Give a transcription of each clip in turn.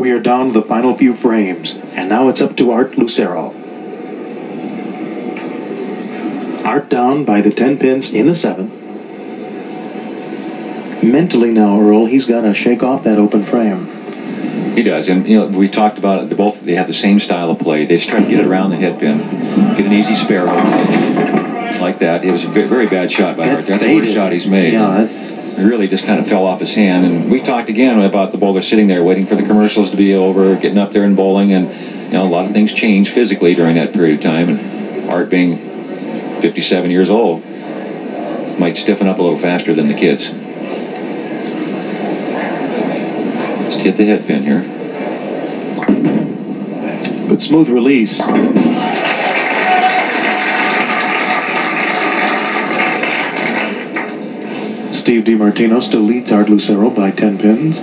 We are down to the final few frames, and now it's up to Art Lucero. Art down by the 10 pins in the 7. Mentally now, Earl, he's got to shake off that open frame. He does, and you know, we talked about it. They have the same style of play. They just try to get it around the head pin, get an easy spare like that. It was a very bad shot by Art. That's the worst shot he's made. Yeah, it really just kind of fell off his hand. And we talked again about the bowler sitting there waiting for the commercials to be over, getting up there and bowling, and you know, a lot of things changed physically during that period of time. And Art, being 57 years old, might stiffen up a little faster than the kids. Just hit the head pin here. Good smooth release. Steve DiMartino still leads Art Lucero by 10 pins.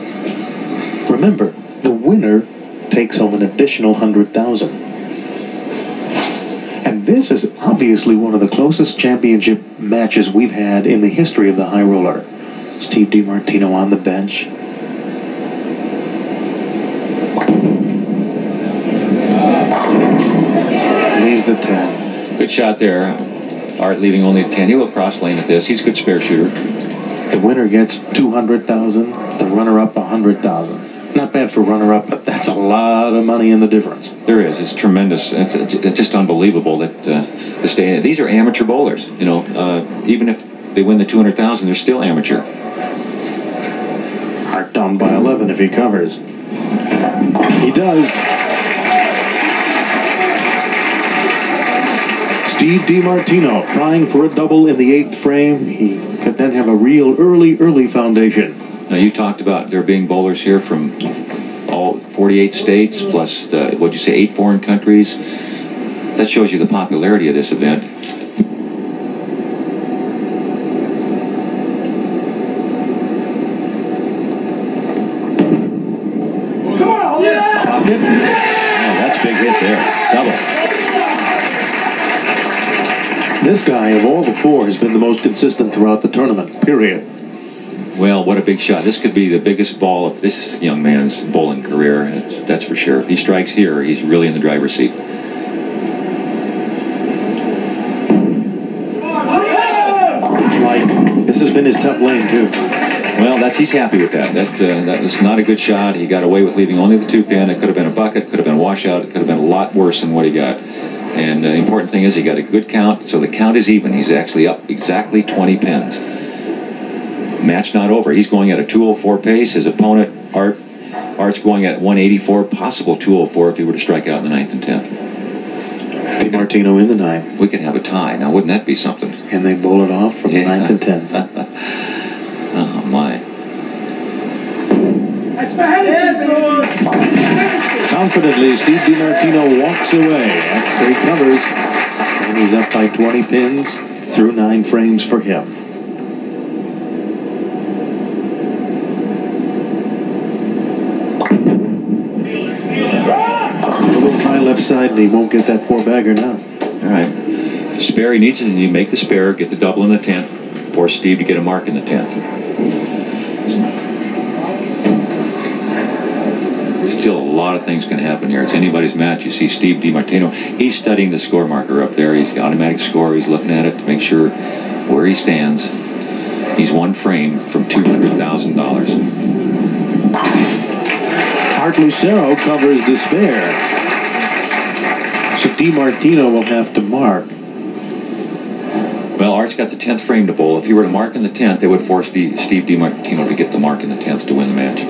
Remember, the winner takes home an additional $100,000. And this is obviously one of the closest championship matches we've had in the history of the high roller. Steve DiMartino on the bench. Leaves the 10. Good shot there. Art leaving only a 10. He'll go cross lane at this. He's a good spare shooter. The winner gets $200,000. The runner-up $100,000. Not bad for runner-up, but that's a lot of money in the difference. There is. It's tremendous. It's just unbelievable that this day. These are amateur bowlers. You know, even if they win the $200,000, they're still amateur. Art down by 11 if he covers. He does. Steve DiMartino trying for a double in the 8th frame. He could then have a real early foundation. Now, you talked about there being bowlers here from all 48 states, plus, what'd you say, 8 foreign countries. That shows you the popularity of this event. Come on, yeah! Pocket. Oh, that's a big hit there. Double. This guy, of all the 4, has been the most consistent throughout the tournament, period. Well, what a big shot. This could be the biggest ball of this young man's bowling career. That's for sure. If he strikes here, he's really in the driver's seat. Like, this has been his tough lane, too. Well, he's happy with that. That was not a good shot. He got away with leaving only the 2 pin. It could have been a bucket, could have been a washout. It could have been a lot worse than what he got. And the important thing is he got a good count, so the count is even. He's actually up exactly 20 pins. Match not over. He's going at a 204 pace. His opponent, Art's going at 184, possible 204 if he were to strike out in the 9th and 10th. DiMartino in the 9th. We could have a tie. Now, wouldn't that be something? And they bowl it off from the 9th and 10th. Oh, my. Confidently, Steve DiMartino walks away after he covers. And he's up by 20 pins through 9 frames for him. Left side, and he won't get that 4-bagger now. All right. Spare, he needs it, and you make the spare, get the double in the 10th, force Steve to get a mark in the 10th. Still a lot of things can happen here. It's anybody's match. You see Steve DiMartino, he's studying the score marker up there. He's got automatic score. He's looking at it to make sure where he stands. He's 1 frame from $200,000. Art Lucero covers the spare. So DiMartino will have to mark. Well, Art's got the 10th frame to bowl. If he were to mark in the 10th, they would force Steve DiMartino to get the mark in the 10th to win the match.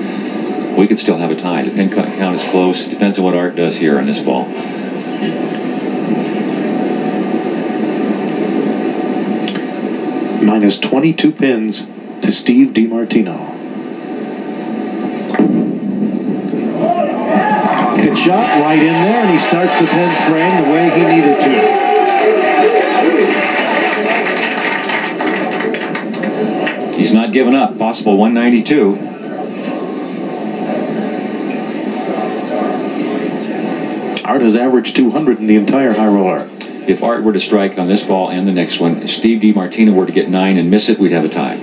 We could still have a tie. The pin count is close. Depends on what Art does here on this ball. Minus 22 pins to Steve DiMartino. Pocket shot right in there, and he starts the 10th frame the way he needed to. He's not giving up. Possible 192. Art has averaged 200 in the entire high roller. If Art were to strike on this ball and the next one, if Steve DiMartino were to get 9 and miss it, we'd have a tie.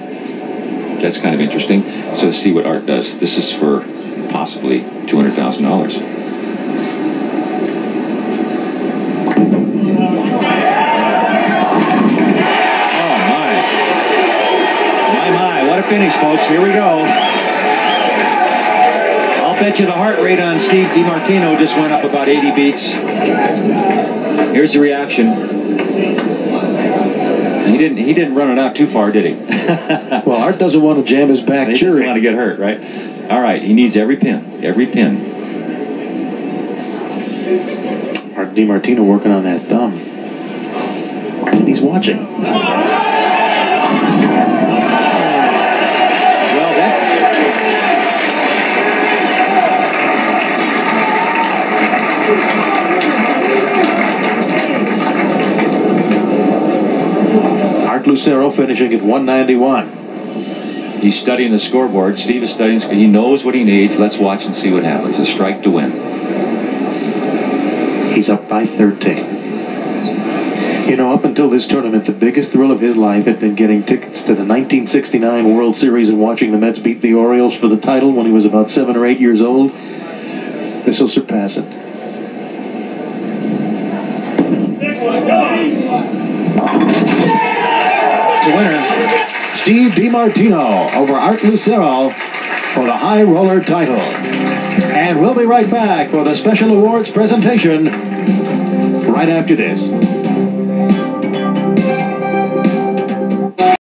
That's kind of interesting. So let's see what Art does. This is for possibly $200,000. What a finish, folks. Here we go. I'll bet you the heart rate on Steve DiMartino just went up about 80 beats. Here's the reaction. He didn't run it out too far, did he? Well, Art doesn't want to jam his back. He doesn't want to get hurt, right? All right, he needs every pin. Every pin. Art DiMartino working on that thumb. And he's watching. Lucero finishing at 191. He's studying the scoreboard. Steve is studying. He knows what he needs. Let's watch and see what happens. A strike to win. He's up by 13. You know, up until this tournament, the biggest thrill of his life had been getting tickets to the 1969 World Series and watching the Mets beat the Orioles for the title when he was about 7 or 8 years old. This will surpass it. Winner, Steve DiMartino over Art Lucero for the High Roller title. And we'll be right back for the special awards presentation right after this.